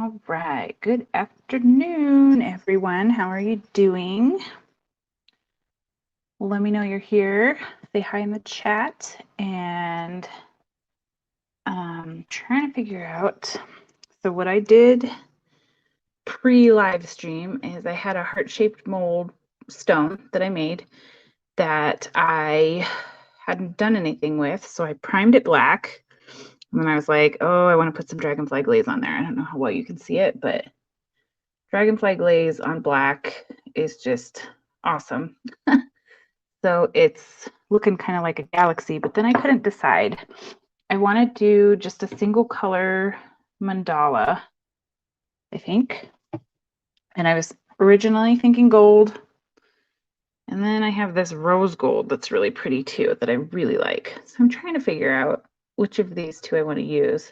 All right. Good afternoon, everyone. How are you doing? Let me know you're here. Say hi in the chat. And trying to figure out. So what I did pre-live stream is I had a heart-shaped mold stone that I made that I hadn't done anything with. So I primed it black. And then I was like, oh, I want to put some dragonfly glaze on there. I don't know how well you can see it, but dragonfly glaze on black is just awesome. So it's looking kind of like a galaxy, but then I couldn't decide. I want to do just a single color mandala, I think. And I was originally thinking gold. And then I have this rose gold that's really pretty too, that I really like. So I'm trying to figure out which of these two I want to use.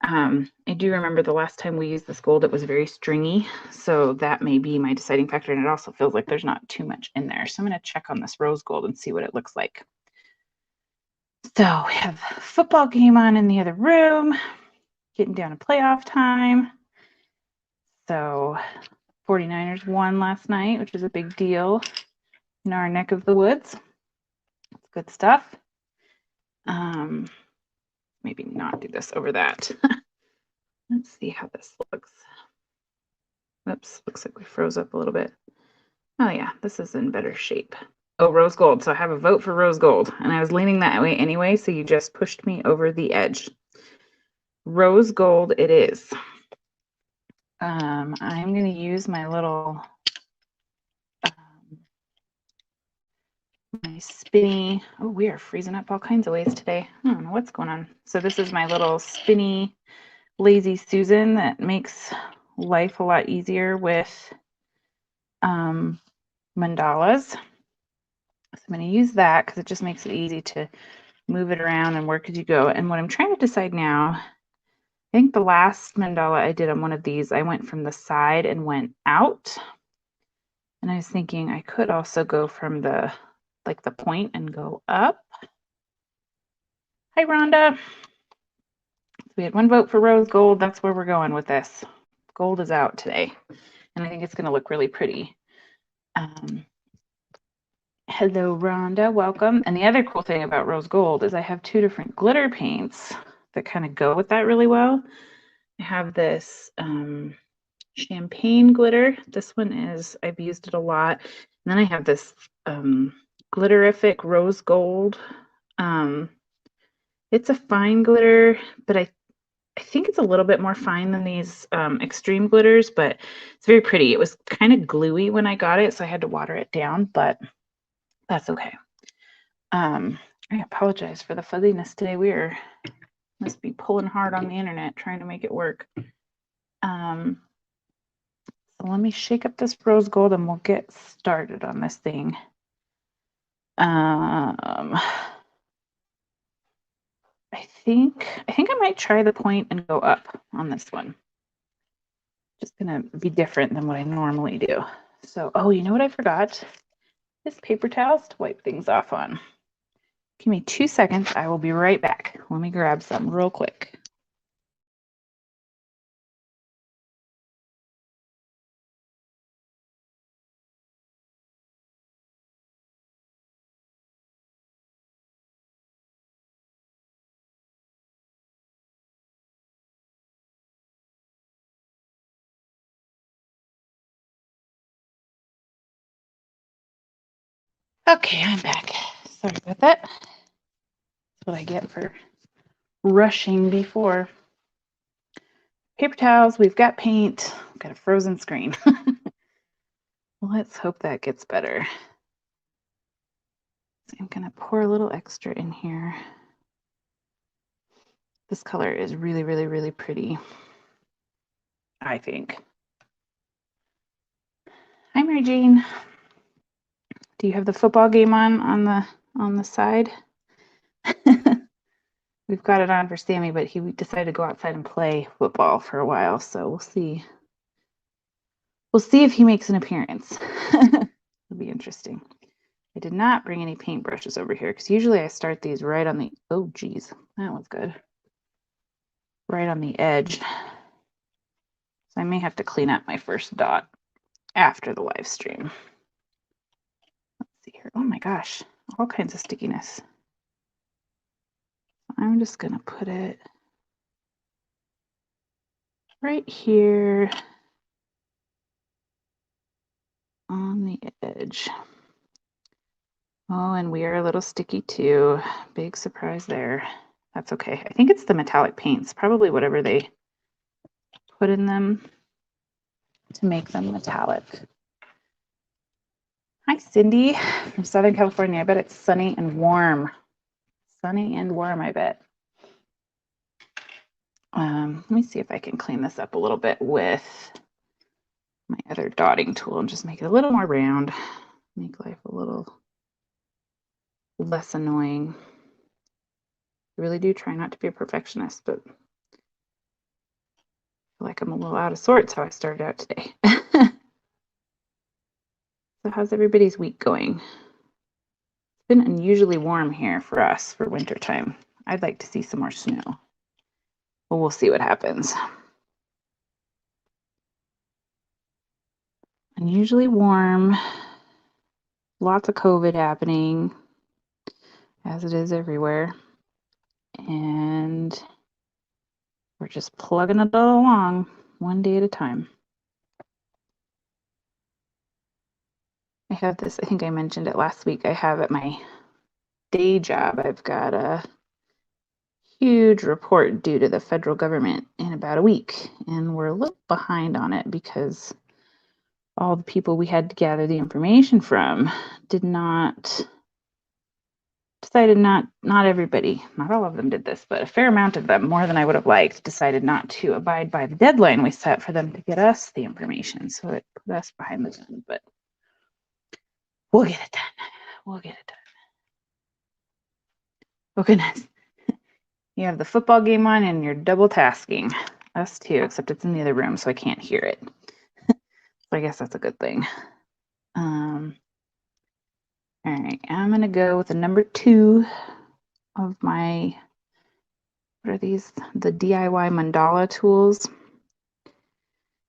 I do remember the last time we used this gold, it was very stringy. So that may be my deciding factor. And it also feels like there's not too much in there. So I'm going to check on this rose gold and see what it looks like. So we have a football game on in the other room, getting down to playoff time. So 49ers won last night, which is a big deal in our neck of the woods. It's good stuff. Maybe not do this over that. Let's see how this looks. Oops, looks like we froze up a little bit. Oh yeah, this is in better shape. Oh, rose gold. So I have a vote for rose gold. And I was leaning that way anyway, so you just pushed me over the edge. Rose gold it is. I'm going to use my little my spinny. Oh, we are freezing up all kinds of ways today. I don't know what's going on. So this is my little spinny Lazy Susan that makes life a lot easier with mandalas. So I'm going to use that because it just makes it easy to move it around and work as you go. And what I'm trying to decide now, I think the last mandala I did on one of these, I went from the side and went out. And I was thinking I could also go from the point and go up. Hi, Rhonda. We had one vote for rose gold. That's where we're going with this. Gold is out today. And I think it's going to look really pretty. Hello, Rhonda. Welcome. And the other cool thing about rose gold is I have two different glitter paints that kind of go with that really well. I have this champagne glitter. This one is, I've used it a lot. And then I have this Glitterific rose gold. It's a fine glitter, but I think it's a little bit more fine than these extreme glitters, but it's very pretty. It was kind of gluey when I got it, so I had to water it down, but that's okay. I apologize for the fuzziness today. We must be pulling hard on the internet trying to make it work. So let me shake up this rose gold and we'll get started on this thing. I think I might try the point and go up on this one. Just gonna be different than what I normally do. So, oh, you know what I forgot? This paper towels to wipe things off on. Give me 2 seconds. I will be right back. Let me grab some real quick. Okay, I'm back. Sorry about that. That's what I get for rushing before. Paper towels, we've got paint, we've got a frozen screen. Let's hope that gets better. I'm gonna pour a little extra in here. This color is really, really, really pretty, I think. Hi, Mary Jane. Do you have the football game on the side? We've got it on for Sammy, but he decided to go outside and play football for a while, so we'll see. We'll see if he makes an appearance. It'll be interesting. I did not bring any paintbrushes over here because usually I start these right on the, oh geez, that one's good. Right on the edge. I may have to clean up my first dot after the live stream. Let's see here. Oh my gosh, all kinds of stickiness. I'm just gonna put it right here on the edge. Oh, and we are a little sticky too. Big surprise there. That's okay. I think it's the metallic paints, probably whatever they put in them to make them metallic. Hi, Cindy from Southern California. I bet it's sunny and warm. Sunny and warm, I bet. Let me see if I can clean this up a little bit with my other dotting tool and just make it a little more round. Make life a little less annoying. I really do try not to be a perfectionist, but I feel like I'm a little out of sorts how I started out today. So how's everybody's week going? It's been unusually warm here for us for winter time. I'd like to see some more snow. Well, we'll see what happens. Unusually warm. Lots of COVID happening, as it is everywhere. And we're just plugging it all along one day at a time. I have this, I think I mentioned it last week, I have at my day job, I've got a huge report due to the federal government in about a week. And we're a little behind on it because all the people we had to gather the information from decided not everybody, not all of them did this, but a fair amount of them, more than I would have liked, decided not to abide by the deadline we set for them to get us the information. So it put us behind the gun, but we'll get it done. We'll get it done. Oh goodness. You have the football game on and you're double tasking. Us too, except it's in the other room, so I can't hear it. So I guess that's a good thing. All right, I'm gonna go with the number 2 of my, what are these? The DIY mandala tools.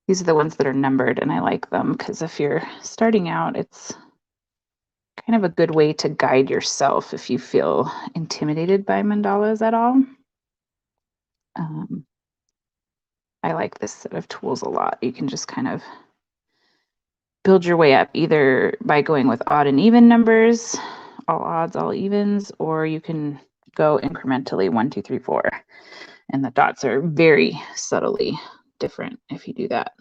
These are the ones that are numbered, and I like them because if you're starting out, it's kind of a good way to guide yourself if you feel intimidated by mandalas at all. I like this set of tools a lot. You can just kind of build your way up either by going with odd and even numbers, all odds, all evens, or you can go incrementally 1, 2, 3, 4. And the dots are very subtly different if you do that.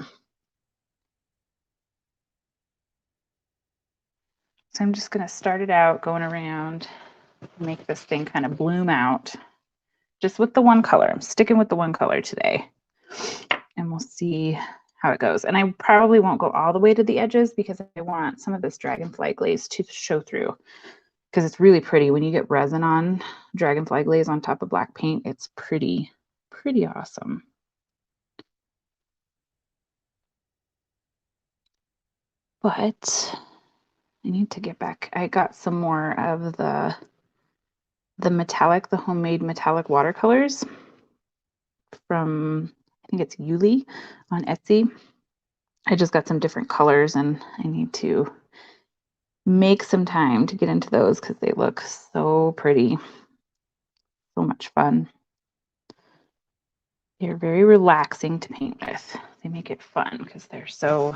So I'm just going to start it out going around, make this thing kind of bloom out just with the one color. I'm sticking with the one color today, and we'll see how it goes. And I probably won't go all the way to the edges because I want some of this dragonfly glaze to show through, because it's really pretty when you get resin on dragonfly glaze on top of black paint. It's pretty awesome. But I need to get back. I got some more of the metallic, the homemade metallic watercolors from, I think it's Yuli on Etsy. I just got some different colors and I need to make some time to get into those because they look so pretty. So much fun. They're very relaxing to paint with. They make it fun because they're so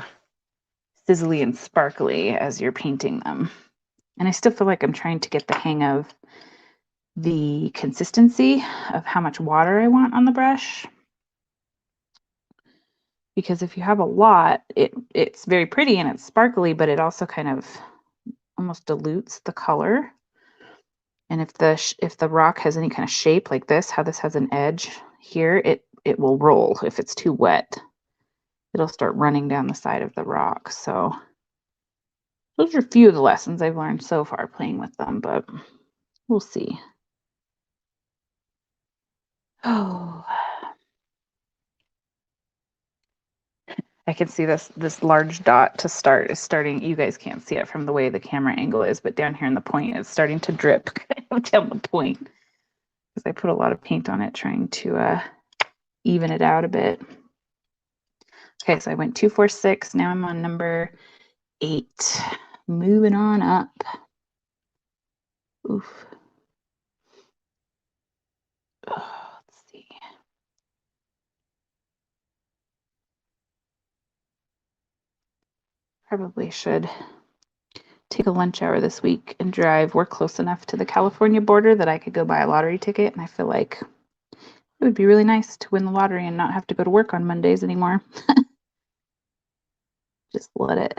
sizzly and sparkly as you're painting them. And I still feel like I'm trying to get the hang of the consistency of how much water I want on the brush. Because if you have a lot, it's very pretty and it's sparkly, but it also kind of almost dilutes the color. And if the rock has any kind of shape like this, how this has an edge here, it will roll. If it's too wet, it'll start running down the side of the rock. So those are a few of the lessons I've learned so far playing with them, but we'll see. Oh, I can see this large dot to start is starting. You guys can't see it from the way the camera angle is, but down here in the point, it's starting to drip kind of down the point because I put a lot of paint on it trying to even it out a bit. Okay, so I went 2, 4, 6. Now I'm on number 8. Moving on up. Oof. Let's see. Probably should take a lunch hour this week and drive. We're close enough to the California border that I could go buy a lottery ticket, and I feel like it would be really nice to win the lottery and not have to go to work on Mondays anymore. Just let it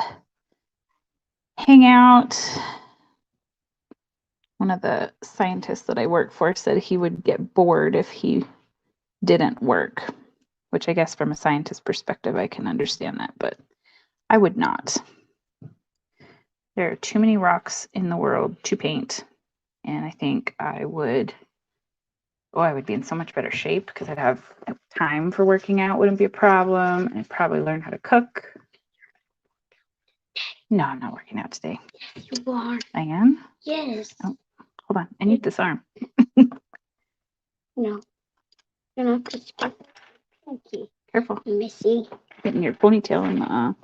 hang out. One of the scientists that I work for said he would get bored if he didn't work, which I guess from a scientist perspective, I can understand that, but I would not. There are too many rocks in the world to paint, and I think I would be in so much better shape because I'd have time for working out, wouldn't be a problem. I'd probably learn how to cook. No, I'm not working out today. Yes, you are. I am? Yes. Oh, hold on. I need this arm. No. You're not going to pinky. Careful. Missy. Getting your ponytail in the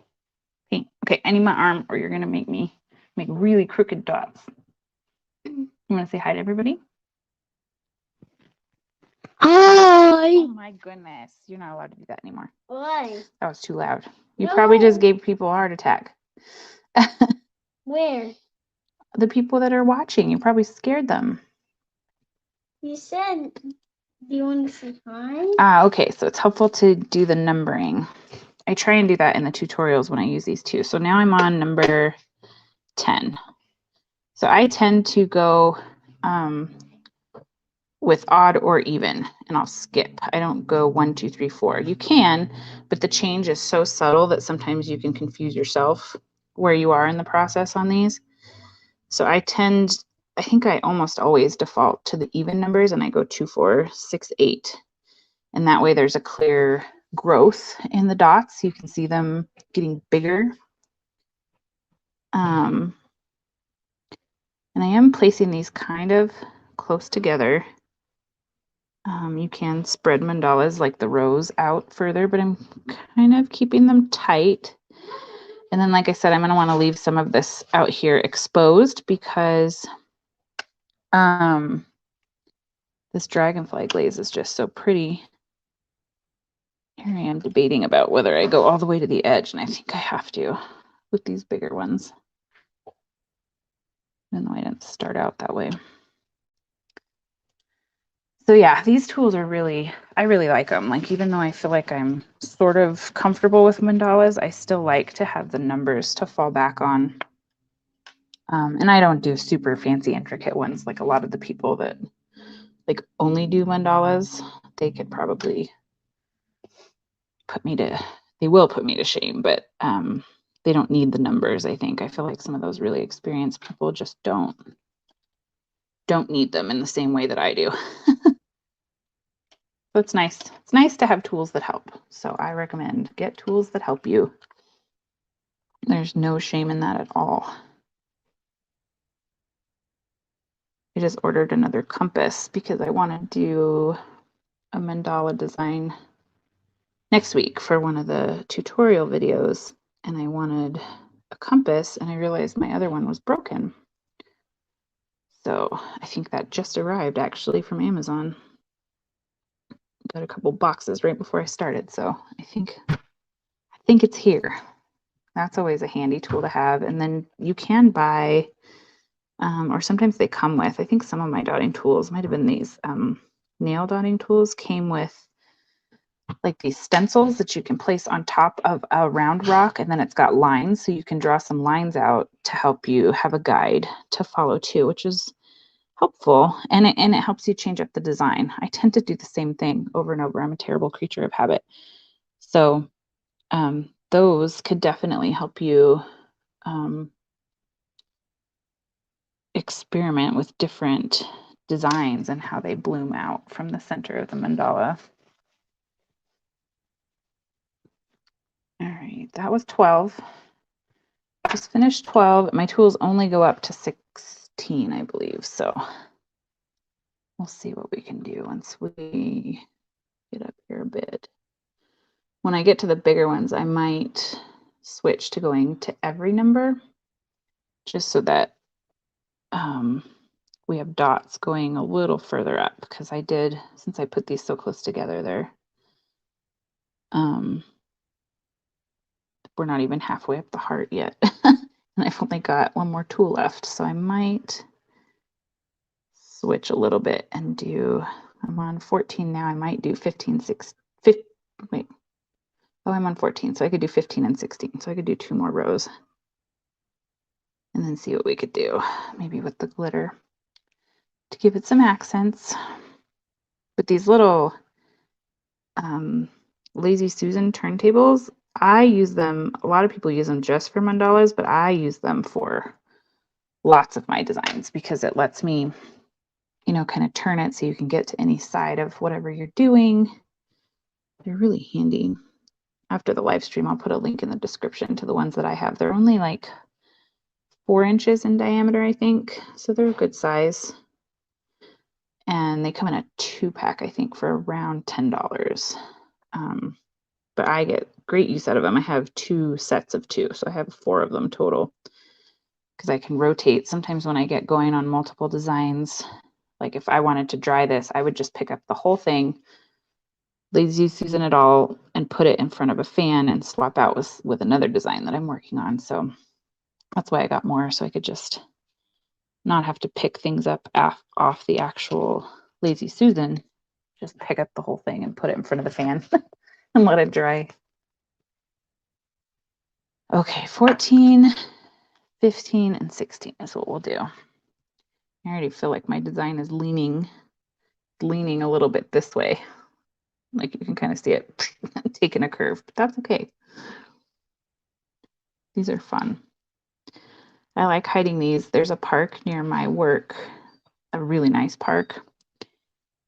paint. Okay, I need my arm or you're going to make me make really crooked dots. You want to say hi to everybody? Hi. Oh my goodness. You're not allowed to do that anymore. Why? That was too loud. You probably just gave people a heart attack. Where? The people that are watching, you probably scared them. You said, do you want to say hi? Okay, so it's helpful to do the numbering. I try and do that in the tutorials when I use these two. So now I'm on number 10. So I tend to go with odd or even, and I'll skip. I don't go 1, 2, 3, 4. You can, but the change is so subtle that sometimes you can confuse yourself where you are in the process on these. So I think I almost always default to the even numbers, and I go 2, 4, 6, 8. And that way there's a clear growth in the dots. You can see them getting bigger. And I am placing these kind of close together. You can spread mandalas like the rows out further, but I'm kind of keeping them tight. And then, like I said, I'm going to want to leave some of this out here exposed because this dragonfly glaze is just so pretty. Here I am debating about whether I go all the way to the edge, and I think I have to with these bigger ones. Even though I didn't start out that way. So yeah, these tools are I really like them. Like, even though I feel like I'm sort of comfortable with mandalas, I still like to have the numbers to fall back on. And I don't do super fancy, intricate ones like a lot of the people that like only do mandalas. They could probably they will put me to shame, but they don't need the numbers, I think. I feel like some of those really experienced people just don't need them in the same way that I do. So it's nice. It's nice to have tools that help. So I recommend get tools that help you. There's no shame in that at all. I just ordered another compass because I want to do a mandala design next week for one of the tutorial videos. And I wanted a compass, and I realized my other one was broken. So I think that just arrived actually from Amazon. Got a couple boxes right before I started, so I think it's here. That's always a handy tool to have. And then you can buy, or sometimes they come with, I think some of my dotting tools might have been these nail dotting tools came with like these stencils that you can place on top of a round rock, and then it's got lines, so you can draw some lines out to help you have a guide to follow too, which is helpful, and it helps you change up the design. I tend to do the same thing over and over. I'm a terrible creature of habit. So those could definitely help you experiment with different designs and how they bloom out from the center of the mandala. All right, that was 12. Just finished 12. My tools only go up to 16, I believe. So we'll see what we can do once we get up here a bit. When I get to the bigger ones, I might switch to going to every number just so that we have dots going a little further up, because I did, since I put these so close together, we're not even halfway up the heart yet. And I've only got one more tool left, so I might switch a little bit and do, I'm on 14 now, I might do 15, 16, 15, wait, oh, I'm on 14, so I could do 15 and 16, so I could do 2 more rows and then see what we could do, maybe with the glitter to give it some accents. But these little Lazy Susan turntables, I use them, a lot of people use them just for mandalas, but I use them for lots of my designs because it lets me, you know, kind of turn it so you can get to any side of whatever you're doing. They're really handy. After the live stream, I'll put a link in the description to the ones that I have. They're only like 4 inches in diameter, I think, so they're a good size. And they come in a 2-pack, I think, for around $10. But I get great use out of them. I have 2 sets of 2, so I have 4 of them total because I can rotate. Sometimes when I get going on multiple designs, like if I wanted to dry this, I would just pick up the whole thing, Lazy Susan it all, and put it in front of a fan and swap out with another design that I'm working on. So that's why I got more, so I could just not have to pick things up off the actual Lazy Susan. Just pick up the whole thing and put it in front of the fan and let it dry. Okay, 14, 15, and 16 is what we'll do. I already feel like my design is leaning a little bit this way. Like you can kind of see it taking a curve, but that's okay. These are fun. I like hiding these. There's a park near my work, a really nice park,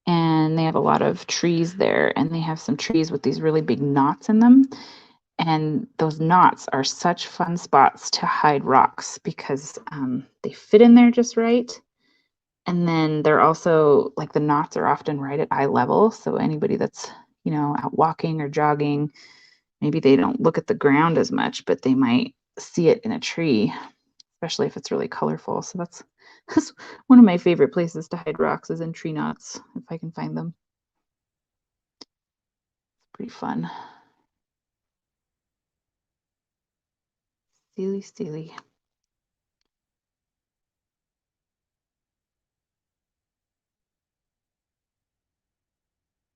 and they have a lot of trees there, and they have some trees with these really big knots in them. And those knots are such fun spots to hide rocks because they fit in there just right. And then they're also, like, the knots are often right at eye level. So anybody that's, you know, out walking or jogging, maybe they don't look at the ground as much, but they might see it in a tree, especially if it's really colorful. So that's one of my favorite places to hide rocks, is in tree knots, if I can find them. It's pretty fun. Steely.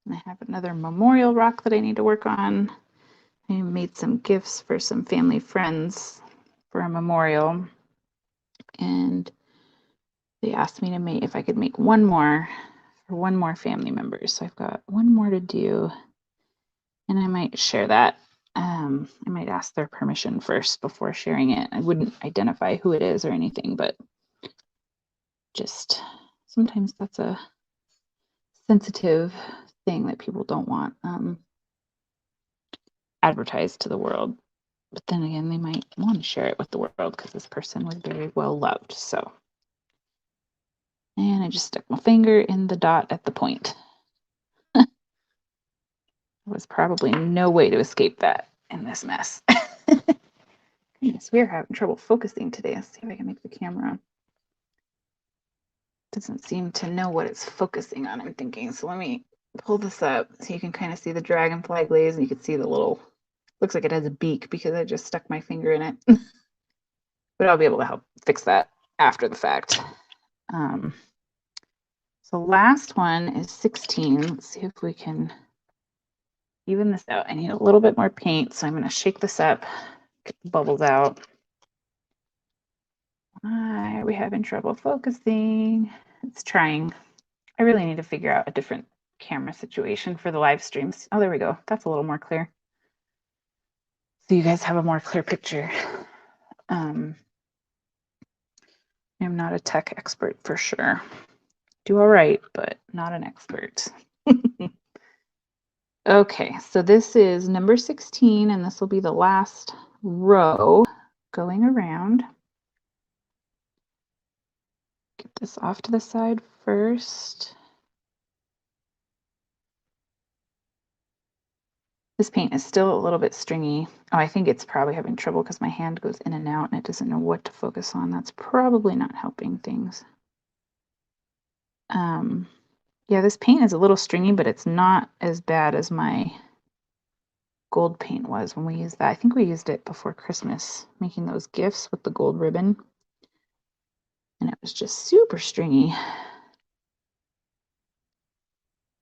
And I have another memorial rock that I need to work on. I made some gifts for some family friends for a memorial, and they asked me to make, if I could make one more for one more family member. So I've got one more to do, and I might share that. I might ask their permission first before sharing it. I wouldn't identify who it is or anything, but just sometimes that's a sensitive thing that people don't want advertised to the world. But then again, they might want to share it with the world because this person was very well loved. So, and I just stuck my finger in the dot at the point. There was probably no way to escape that in this mess. Goodness, we're having trouble focusing today. Let's see if I can make the camera. Doesn't seem to know what it's focusing on, I'm thinking. So let me pull this up so you can kind of see the dragonfly glaze, and you can see the little, looks like it has a beak because I just stuck my finger in it. But I'll be able to help fix that after the fact. So last one is 16. Let's see if we can even this out. I need a little bit more paint, so I'm going to shake this up, get the bubbles out. Why are we having trouble focusing? It's trying. I really need to figure out a different camera situation for the live streams. Oh, there we go. That's a little more clear. So you guys have a more clear picture. I'm not a tech expert for sure. Do all right, but not an expert. Okay, so this is number 16, and this will be the last row going around. Get this off to the side first. This paint is still a little bit stringy. Oh, I think it's probably having trouble because my hand goes in and out and it doesn't know what to focus on. That's probably not helping things. Yeah, this paint is a little stringy, but it's not as bad as my gold paint was when we used that. I think we used it before Christmas, making those gifts with the gold ribbon. And it was just super stringy.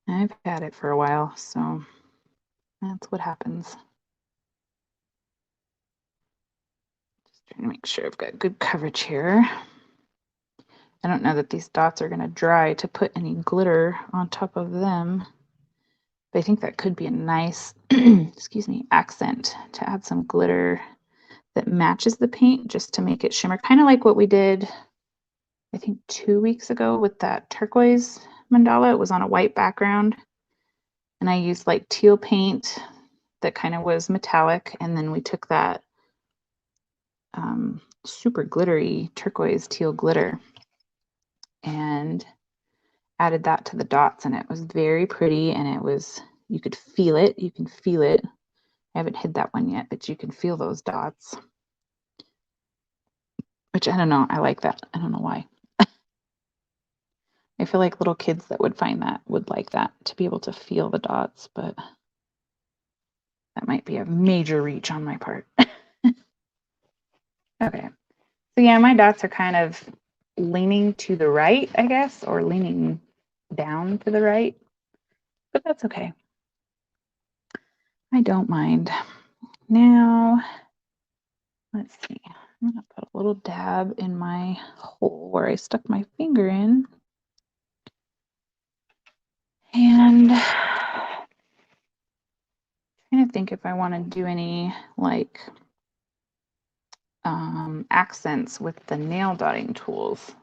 I've had it for a while, so that's what happens. Just trying to make sure I've got good coverage here. I don't know that these dots are going to dry to put any glitter on top of them, but I think that could be a nice, excuse me, accent to add some glitter that matches the paint just to make it shimmer, kind of like what we did, I think 2 weeks ago with that turquoise mandala. It was on a white background, and I used like teal paint that kind of was metallic, and then we took that super glittery turquoise teal glitter and added that to the dots, and it was very pretty, and it was, you could feel it. You can feel it. I haven't hid that one yet, but you can feel those dots, which I don't know. I like that. I don't know why. I feel like little kids that would find that would like that, to be able to feel the dots, but that might be a major reach on my part. Okay. So yeah, my dots are kind of leaning to the right, I guess, or leaning down to the right, but that's okay. I don't mind. Now, let's see. I'm going to put a little dab in my hole where I stuck my finger in. And I'm trying to think if I want to do any like accents with the nail dotting tools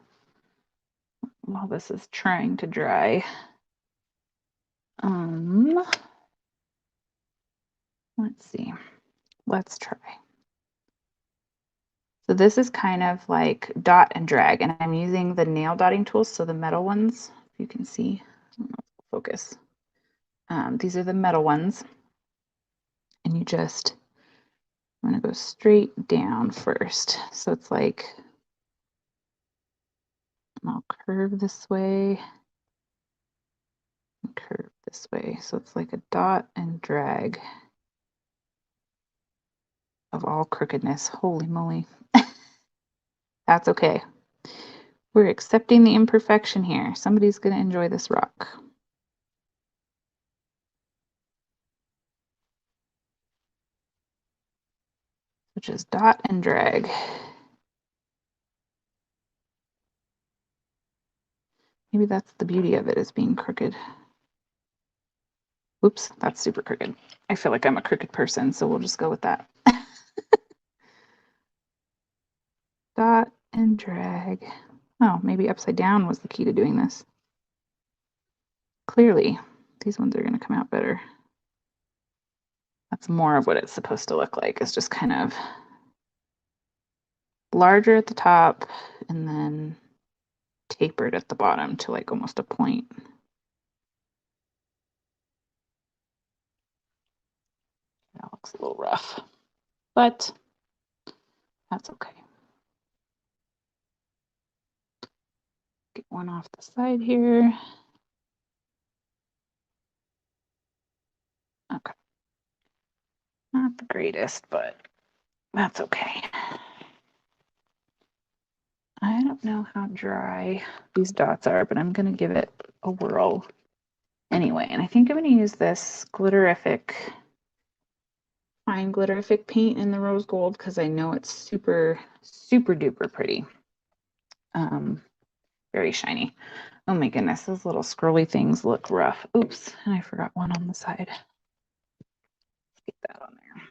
while this is trying to dry. Let's see. Let's try. So this is kind of like dot and drag, and I'm using the nail dotting tools, so the metal ones, if you can see. I don't know if it'll focus. These are the metal ones, and you just, I'm going to go straight down first. So it's like, I'll curve this way and curve this way. So it's like a dot and drag of all crookedness. Holy moly. That's okay. We're accepting the imperfection here. Somebody's going to enjoy this rock. Which is dot and drag. Maybe that's the beauty of it, is being crooked. Oops, that's super crooked. I feel like I'm a crooked person, so we'll just go with that. Dot and drag. Oh, maybe upside down was the key to doing this. Clearly, these ones are going to come out better. That's more of what it's supposed to look like. It's just kind of larger at the top and then tapered at the bottom to like almost a point. That looks a little rough, but that's okay. Get one off the side here. Okay. Not the greatest, but that's okay. I don't know how dry these dots are, but I'm going to give it a whirl anyway. And I think I'm going to use this Glitterific, fine Glitterific paint in the rose gold because I know it's super, super duper pretty. Very shiny. Oh my goodness, those little scrolly things look rough. Oops, and I forgot one on the side. Let's get that on there.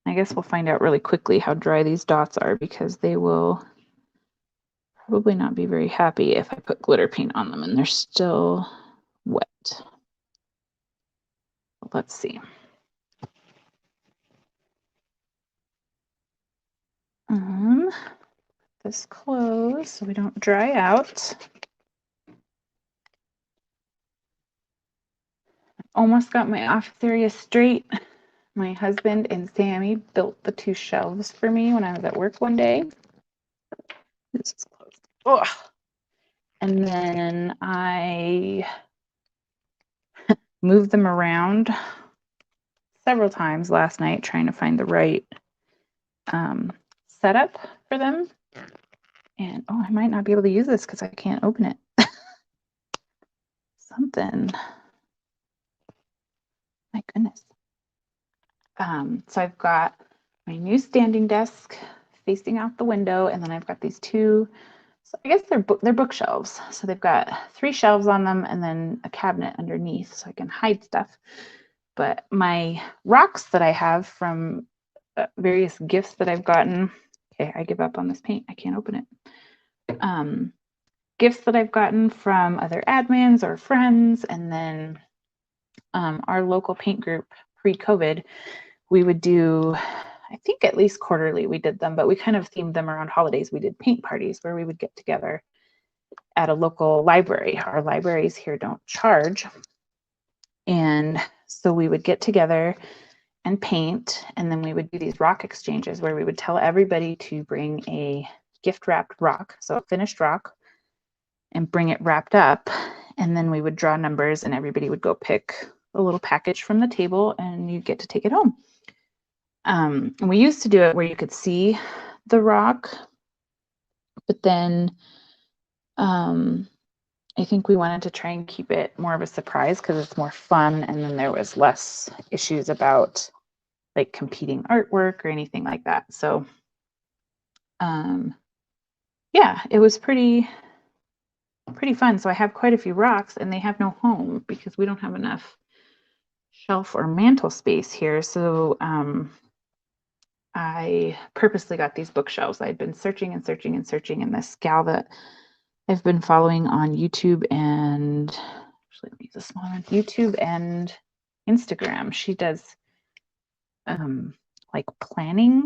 I guess we'll find out really quickly how dry these dots are because they will probably not be very happy if I put glitter paint on them and they're still wet. Let's see. This close so we don't dry out. Let's almost got my office area straight. My husband and Sammy built the 2 shelves for me when I was at work one day. This is closed. Ugh. And then I moved them around several times last night trying to find the right setup for them. And I might not be able to use this because I can't open it. Something. My goodness. So I've got my new standing desk facing out the window, and then I've got these 2. So I guess they're bookshelves. So they've got 3 shelves on them, and then a cabinet underneath, so I can hide stuff. But my rocks that I have from various gifts that I've gotten. Okay, I give up on this paint. I can't open it. Gifts that I've gotten from other admins or friends, and then our local paint group pre-COVID, we would do, I think at least quarterly we did them, but we kind of themed them around holidays. We did paint parties where we would get together at a local library. Our libraries here don't charge. And so we would get together and paint, and then we would do these rock exchanges where we would tell everybody to bring a gift wrapped rock, so a finished rock, and bring it wrapped up. And then we would draw numbers and everybody would go pick a little package from the table and you get to take it home. And we used to do it where you could see the rock, but then I think we wanted to try and keep it more of a surprise because it's more fun, and then there was less issues about like competing artwork or anything like that. So yeah, it was pretty fun. So I have quite a few rocks and they have no home because we don't have enough shelf or mantle space here. So I purposely got these bookshelves. I'd been searching and searching and searching, and this gal that I've been following on YouTube and actually let me use a smaller one, YouTube and Instagram. She does like planner.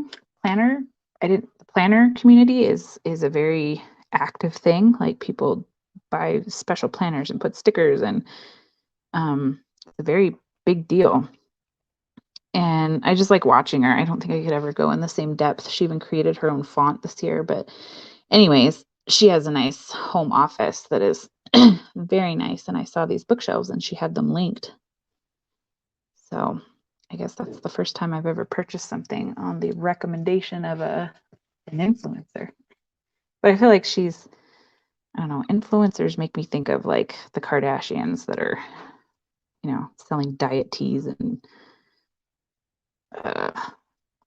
The planner community is a very active thing. Like people buy special planners and put stickers, and it's a very big deal. And I just like watching her. I don't think I could ever go in the same depth. She even created her own font this year. But anyways, she has a nice home office that is very nice. And I saw these bookshelves and she had them linked. So I guess that's the first time I've ever purchased something on the recommendation of an influencer. But I feel like I don't know, influencers make me think of like the Kardashians that are, selling diet teas and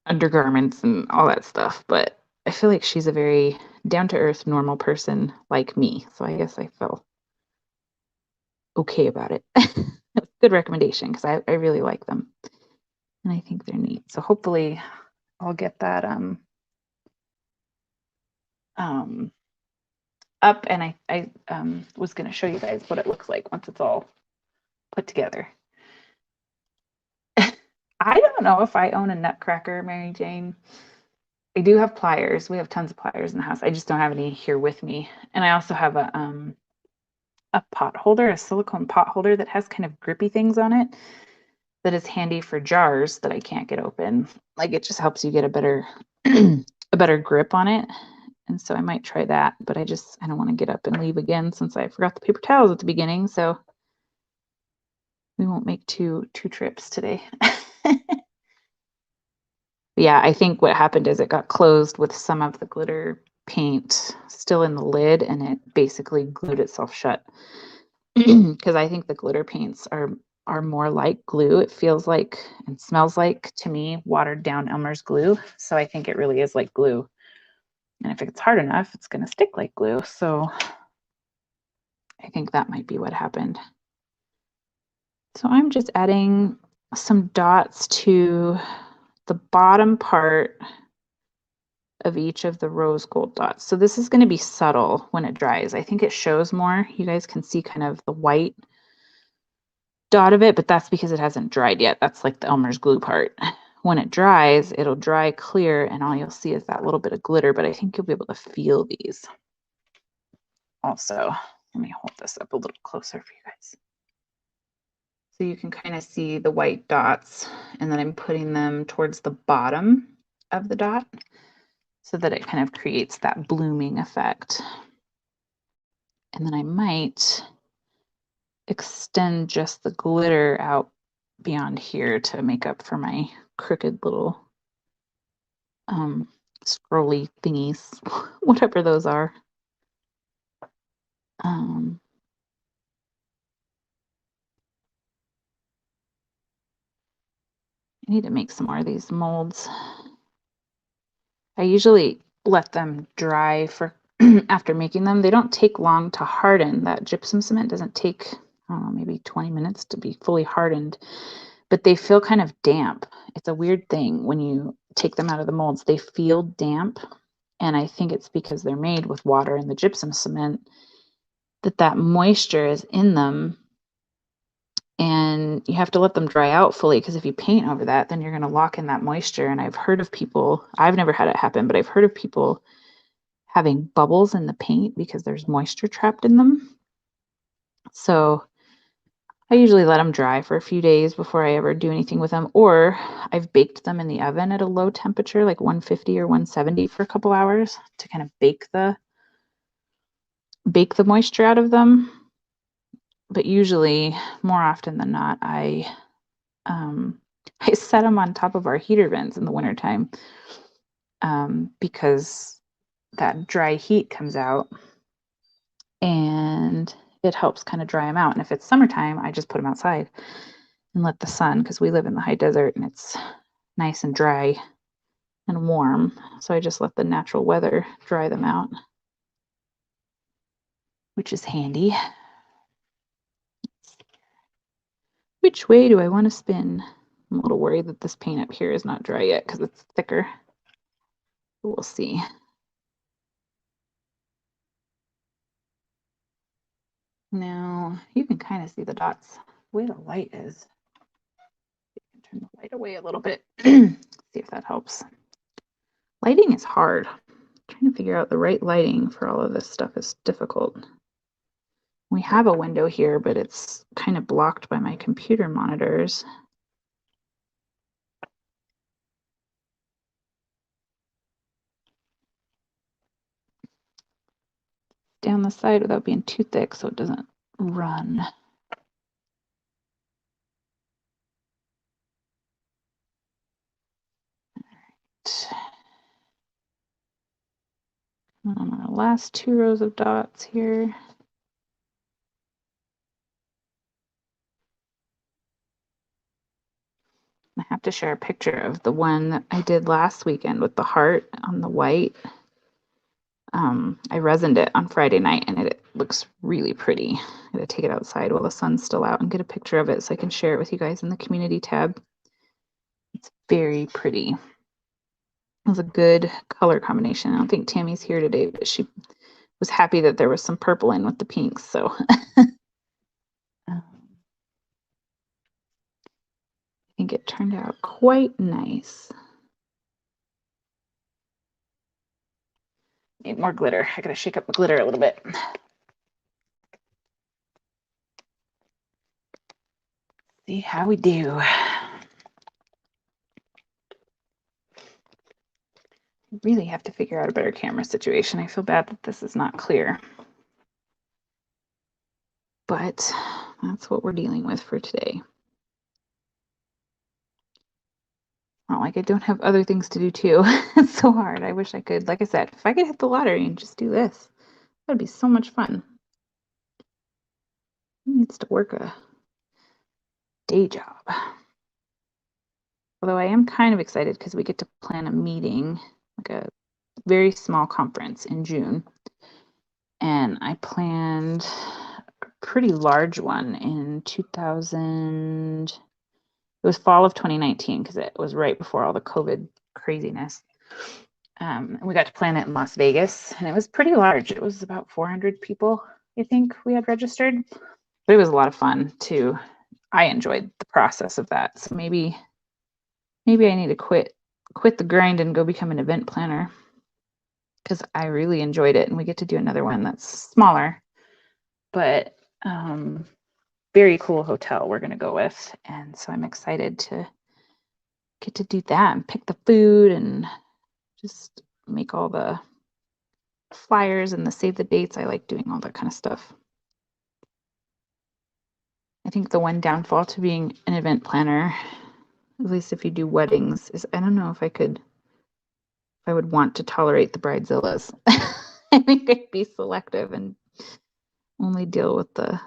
undergarments and all that stuff. But I feel like she's a very down-to-earth, normal person like me. So I guess I felt okay about it. Good recommendation because I really like them. And I think they're neat. So hopefully I'll get that up, and I was going to show you guys what it looks like once it's all put together. I don't know if I own a nutcracker, Mary Jane. I do have pliers. We have tons of pliers in the house. I just don't have any here with me. And I also have a pot holder, a silicone pot holder that has kind of grippy things on it that is handy for jars that I can't get open. Like it just helps you get a better a better grip on it. And so I might try that, but I don't want to get up and leave again since I forgot the paper towels at the beginning. So we won't make two trips today. Yeah, I think what happened is it got closed with some of the glitter paint still in the lid, and it basically glued itself shut. Because I think the glitter paints are more like glue. It feels like and smells like, to me, watered down Elmer's glue. So I think it really is like glue. And if it's hard enough, it's going to stick like glue. So I think that might be what happened. So I'm just adding some dots to the bottom part of each of the rose gold dots. So this is going to be subtle when it dries. I think it shows more. You guys can see kind of the white dot of it, but that's because it hasn't dried yet. That's like the Elmer's glue part. When it dries, it'll dry clear and all you'll see is that little bit of glitter, but I think you'll be able to feel these. Also, let me hold this up a little closer for you guys. So you can kind of see the white dots, and then I'm putting them towards the bottom of the dot so that it kind of creates that blooming effect. And then I might extend just the glitter out beyond here to make up for my crooked little scrolly thingies, whatever those are. I need to make some more of these molds. I usually let them dry for after making them. They don't take long to harden. That gypsum cement doesn't take, I don't know, maybe 20 minutes to be fully hardened, but they feel kind of damp. It's a weird thing when you take them out of the molds. They feel damp, and I think it's because they're made with water and the gypsum cement, that moisture is in them, and you have to let them dry out fully, because if you paint over that, then you're going to lock in that moisture. And I've heard of people, I've never had it happen, but I've heard of people having bubbles in the paint because there's moisture trapped in them. So I usually let them dry for a few days before I ever do anything with them, or I've baked them in the oven at a low temperature, like 150 or 170 for a couple hours to kind of bake the moisture out of them. But usually, more often than not, I set them on top of our heater vents in the wintertime, because that dry heat comes out and it helps kind of dry them out. And if it's summertime, I just put them outside and let the sun, because we live in the high desert and it's nice and dry and warm. So I just let the natural weather dry them out, which is handy. Which way do I want to spin? I'm a little worried that this paint up here is not dry yet because it's thicker. But we'll see. Now you can kind of see the dots the way the light is. Turn the light away a little bit. See if that helps. Lighting is hard. Trying to figure out the right lighting for all of this stuff is difficult. We have a window here, but it's kind of blocked by my computer monitors. Down the side without being too thick so it doesn't run. All right. On our last 2 rows of dots here. I have to share a picture of the one that I did last weekend with the heart on the white. I resined it on Friday night and it looks really pretty. I'm going to take it outside while the sun's still out and get a picture of it so I can share it with you guys in the community tab. It's very pretty. It was a good color combination. I don't think Tammy's here today, but she was happy that there was some purple in with the pinks. So I think it turned out quite nice. Need more glitter. I gotta shake up the glitter a little bit. See how we do. I really have to figure out a better camera situation. I feel bad that this is not clear. But that's what we're dealing with for today. Not like I don't have other things to do too. It's so hard. I wish I could, like I said, if I could hit the lottery and just do this, that'd be so much fun. Who needs to work a day job? Although I am kind of excited because we get to plan a meeting, like a very small conference in June. And I planned a pretty large one in 2000. It was fall of 2019 because it was right before all the COVID craziness. And we got to plan it in Las Vegas, and it was pretty large. It was about 400 people, I think, we had registered. But it was a lot of fun too. I enjoyed the process of that. So maybe I need to quit the grind and go become an event planner, because I really enjoyed it. And we get to do another one that's smaller, but very cool hotel we're going to go with. And so I'm excited to get to do that and pick the food and just make all the flyers and the save the dates. I like doing all that kind of stuff. I think the one downfall to being an event planner, at least if you do weddings, is I don't know if I would want to tolerate the bridezillas. I think I'd be selective and only deal with the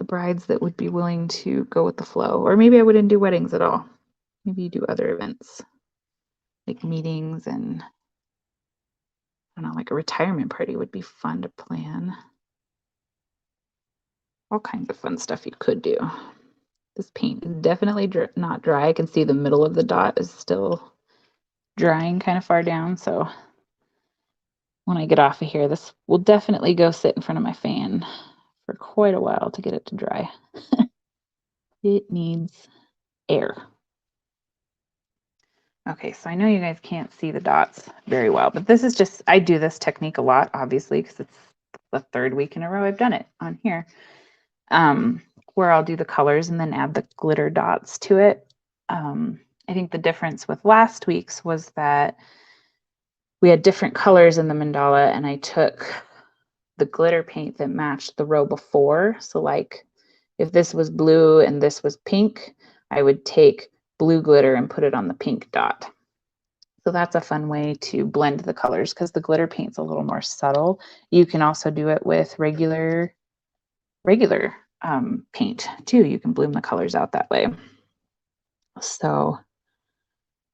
brides that would be willing to go with the flow. Or maybe I wouldn't do weddings at all. Maybe you do other events like meetings, and I don't know, like a retirement party would be fun to plan. All kinds of fun stuff you could do. This paint is definitely not dry. I can see the middle of the dot is still drying kind of far down. So when I get off of here, this will definitely go sit in front of my fan for quite a while to get it to dry. It needs air. Okay, so I know you guys can't see the dots very well, but this is just, I do this technique a lot, obviously, because it's the third week in a row I've done it on here, where I'll do the colors and then add the glitter dots to it. I think the difference with last week's was that we had different colors in the mandala, and I took the glitter paint that matched the row before. So like if this was blue and this was pink, I would take blue glitter and put it on the pink dot. So that's a fun way to blend the colors because the glitter paint's a little more subtle. You can also do it with regular paint too. You can bloom the colors out that way. So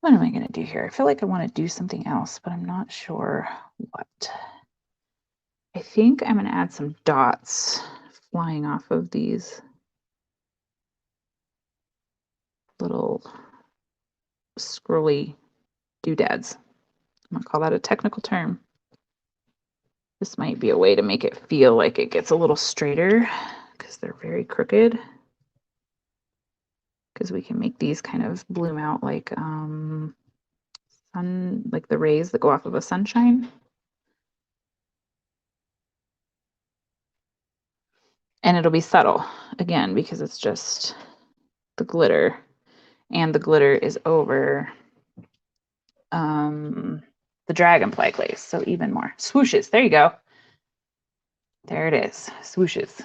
what am I going to do here? I feel like I want to do something else, but I'm not sure what. I think I'm going to add some dots flying off of these little scrolly doodads. I'm gonna call that a technical term. This might be a way to make it feel like it gets a little straighter because they're very crooked. Because we can make these kind of bloom out like like the rays that go off of a sunshine. And it'll be subtle again because it's just the glitter, and the glitter is over the dragonfly glaze, so even more swooshes. There you go. There it is, swooshes.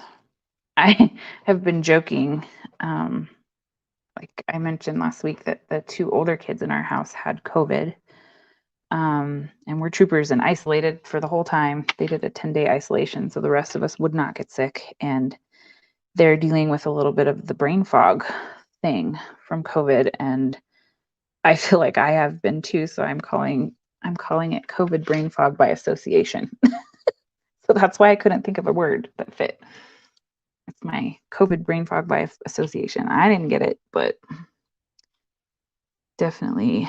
I have been joking, like I mentioned last week, that the two older kids in our house had COVID, and we're troopers and isolated for the whole time. They did a 10-day isolation, so the rest of us would not get sick, and they're dealing with a little bit of the brain fog thing from COVID, and I feel like I have been too, so I'm calling it COVID brain fog by association. So that's why I couldn't think of a word that fit. It's my COVID brain fog by association. I didn't get it, but definitely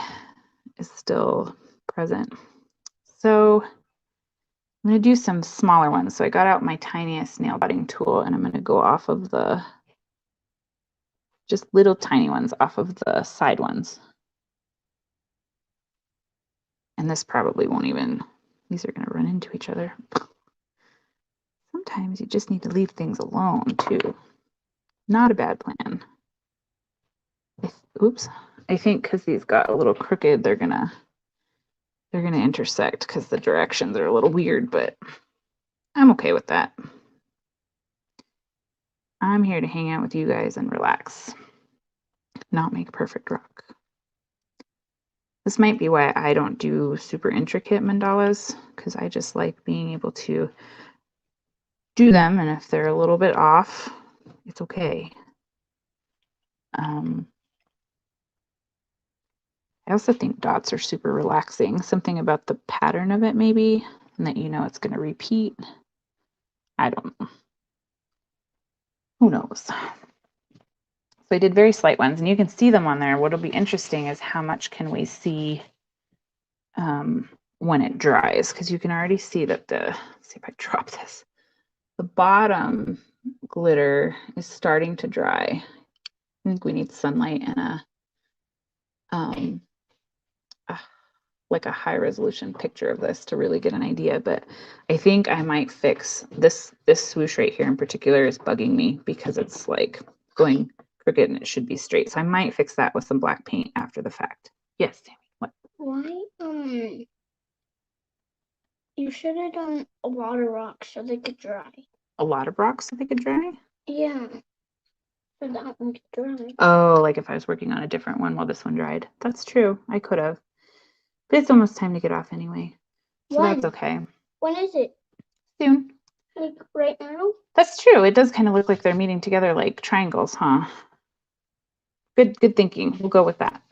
is still present. So I'm going to do some smaller ones. So I got out my tiniest nail biting tool, and I'm going to go off of the just little tiny ones off of the side ones. And this probably won't even, these are going to run into each other. Sometimes you just need to leave things alone too. Not a bad plan. Oops. I think because these got a little crooked, they're gonna intersect because the directions are a little weird, but I'm okay with that. I'm here to hang out with you guys and relax, not make perfect rock. This might be why I don't do super intricate mandalas, because I just like being able to do them, and if they're a little bit off, it's okay. I also think dots are super relaxing. Something about the pattern of it maybe, and that you know it's going to repeat. I don't know. Who knows? So I did very slight ones, and you can see them on there. What'll be interesting is how much can we see when it dries, because you can already see that let's see if I drop this. The bottom glitter is starting to dry. I think we need sunlight and a like a high resolution picture of this to really get an idea, but I think I might fix this swoosh right here in particular is bugging me because it's like going crooked and it should be straight. So I might fix that with some black paint after the fact. Yes, Sammy, what? Why, you should have done a lot of rocks so they could dry. A lot of rocks so they could dry? Yeah. So that one could dry. Oh, like if I was working on a different one while this one dried. That's true. I could have. But it's almost time to get off anyway. So that's okay. When is it? Soon. Like right now? That's true. It does kind of look like they're meeting together like triangles, huh? Good thinking. We'll go with that.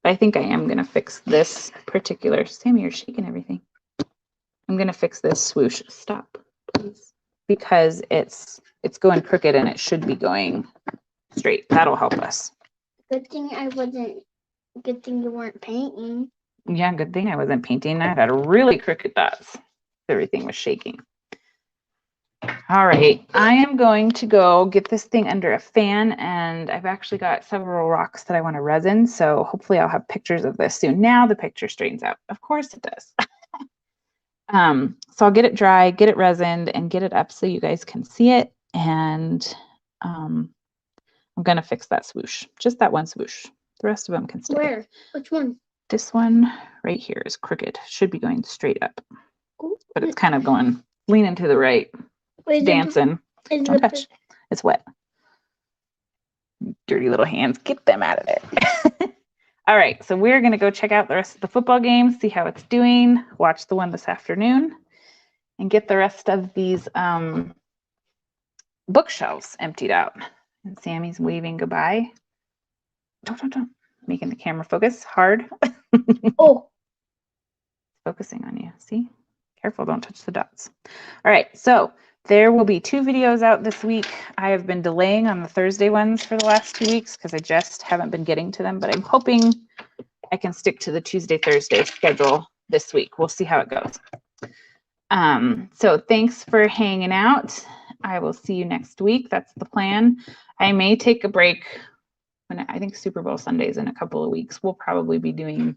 I think I am going to fix this particular. Sammy, you're shaking everything. I'm going to fix this swoosh. Stop, please. Because it's going crooked and it should be going straight. That'll help us. Good thing you weren't painting. Yeah, good thing I wasn't painting. I had really crooked dots. Everything was shaking. All right, I am going to go get this thing under a fan, and I've actually got several rocks that I want to resin, so hopefully I'll have pictures of this soon. Now the picture straightens out. Of course it does. So I'll get it dry, get it resined, and get it up so you guys can see it, and I'm going to fix that swoosh, just that one swoosh. The rest of them can stay. Where? Which one? This one right here is crooked. Should be going straight up, Ooh. but it's kind of going leaning to the right. Wait, Dancing. Don't touch. It's wet. Dirty little hands. Get them out of there. All right. So we're going to go check out the rest of the football game, see how it's doing, watch the one this afternoon, and get the rest of these bookshelves emptied out. And Sammy's waving goodbye. Don't. Making the camera focus hard. Oh. Focusing on you. See? Careful. Don't touch the dots. All right. So there will be 2 videos out this week. I have been delaying on the Thursday ones for the last 2 weeks because I just haven't been getting to them, but I'm hoping I can stick to the Tuesday, Thursday schedule this week. We'll see how it goes. So thanks for hanging out. I will see you next week. That's the plan. I may take a break when I think Super Bowl Sundays in a couple of weeks. We'll probably be doing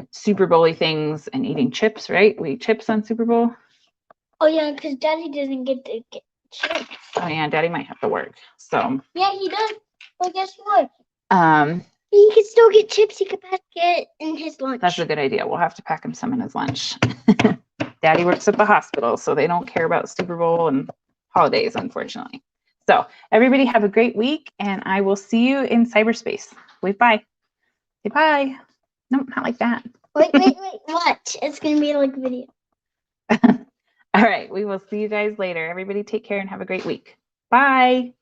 Super Bowl-y things and eating chips, right? We eat chips on Super Bowl. Oh yeah, because Daddy doesn't get to get chips. Oh yeah, Daddy might have to work. So yeah, he does. But guess what? He can still get chips. He could pack it in his lunch. That's a good idea. We'll have to pack him some in his lunch. Daddy works at the hospital, so they don't care about Super Bowl and holidays, unfortunately. So everybody have a great week, and I will see you in cyberspace. Wave bye. Say bye. No, not like that. Wait. Watch. It's going to be like video. All right. We will see you guys later. Everybody take care and have a great week. Bye.